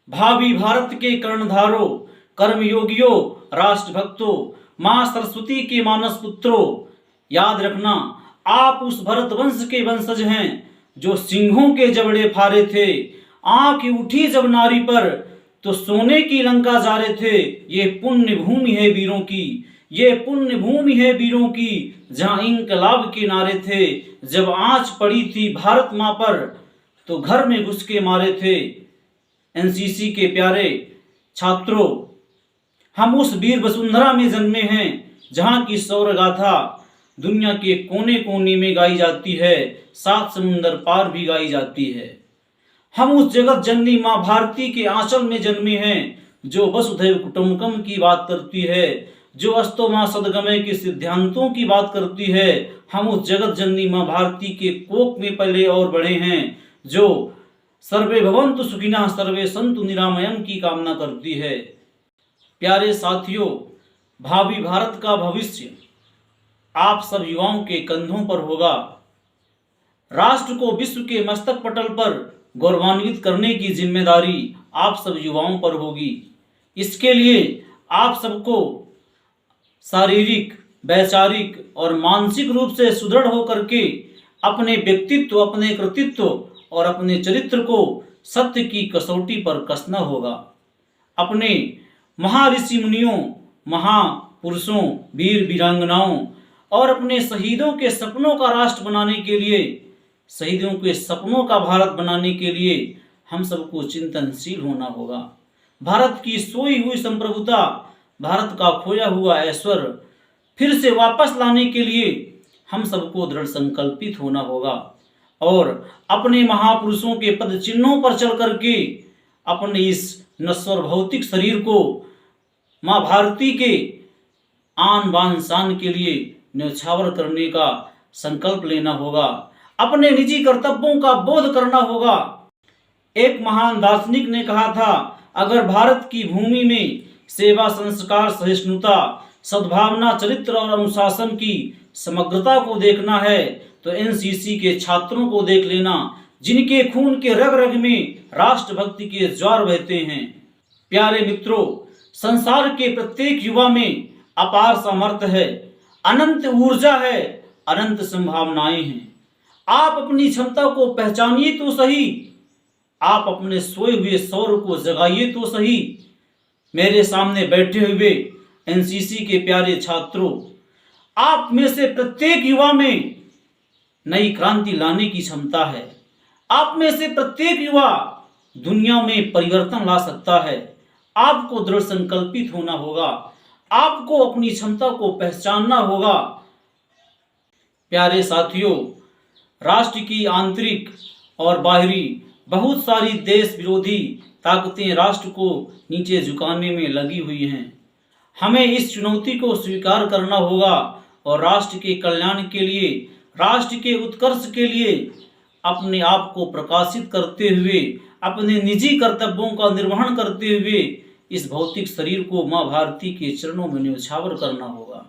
भावी भारत के कर्णधारों, कर्मयोगियों, राष्ट्रभक्तों, मां सरस्वती के मानस पुत्रों, याद रखना आप उस भरत वंश के वंशज हैं जो सिंहों के जबड़े फाड़े थे। आंख उठी जब नारी पर तो सोने की लंका जा रहे थे। ये पुण्य भूमि है वीरों की, ये पुण्य भूमि है वीरों की, जहां इंकलाब के नारे थे। जब आंच पड़ी थी भारत मां पर तो घर में घुस के मारे थे। एनसीसी के प्यारे छात्रों, हम उस वीर वसुंधरा में जन्मे हैं जहां की शौर्य गाथा दुनिया के कोने कोने में गाई जाती है, 7 समुंदर पार भी गाई जाती है। हम उस जगत जननी मां भारती के आंचल में जन्मे हैं जो वसुधैव कुटुंबकम की बात करती है, जो अस्तो मां सदगमय के सिद्धांतों की बात करती है। हम उस जगत जननी मां भारती के कोख में पले और बढ़े हैं जो सर्वे भवन्तु सुखिनः सर्वे सन्तु निरामयम् की कामना करती है। प्यारे साथियों, भावी भारत का भविष्य आप सब युवाओं के कंधों पर होगा। राष्ट्र को विश्व के मस्तक पटल पर गौरवान्वित करने की जिम्मेदारी आप सब युवाओं पर होगी। इसके लिए आप सबको शारीरिक, वैचारिक और मानसिक रूप से सुदृढ़ होकर के अपने व्यक्तित्व, अपने कृतित्व और अपने चरित्र को सत्य की कसौटी पर कसना होगा। अपने महर्षि मुनियों, महापुरुषों, वीर वीरांगनाओं और अपने शहीदों के सपनों का राष्ट्र बनाने के लिए, शहीदों के सपनों का भारत बनाने के लिए हम सबको चिंतनशील होना होगा। भारत की सोई हुई संप्रभुता, भारत का खोया हुआ ऐश्वर्य फिर से वापस लाने के लिए हम सबको दृढ़ संकल्पित होना होगा और अपने महापुरुषों के पद चिन्हों पर चल करके अपने इस नश्वर भौतिक शरीर को मां भारती के आन बान शान के लिए न्यौछावर करने का संकल्प लेना होगा। अपने निजी कर्तव्यों का बोध करना होगा। एक महान दार्शनिक ने कहा था, अगर भारत की भूमि में सेवा, संस्कार, सहिष्णुता, सद्भावना, चरित्र और अनुशासन की समग्रता को देखना है तो एनसीसी के छात्रों को देख लेना, जिनके खून के रग रग में राष्ट्रभक्ति के ज्वार बहते हैं। प्यारे मित्रों, संसार के प्रत्येक युवा में अपार सामर्थ्य है, अनंत ऊर्जा है, अनंत संभावनाएं हैं। आप अपनी क्षमता को पहचानिए तो सही, आप अपने सोए हुए शौर्य को जगाइए तो सही। मेरे सामने बैठे हुए एनसीसी के प्यारे छात्रों, आप में से प्रत्येक युवा में नई क्रांति लाने की क्षमता है। आप में से प्रत्येक युवा दुनिया में परिवर्तन ला सकता है। आपको दृढ़ संकल्पित होना होगा, आपको अपनी क्षमता को पहचानना होगा। प्यारे साथियों, राष्ट्र की आंतरिक और बाहरी बहुत सारी देश विरोधी ताकतें राष्ट्र को नीचे झुकाने में लगी हुई हैं। हमें इस चुनौती को स्वीकार करना होगा और राष्ट्र के कल्याण के लिए, राष्ट्र के उत्कर्ष के लिए अपने आप को प्रकाशित करते हुए, अपने निजी कर्तव्यों का निर्वहन करते हुए इस भौतिक शरीर को मां भारती के चरणों में न्यौछावर करना होगा।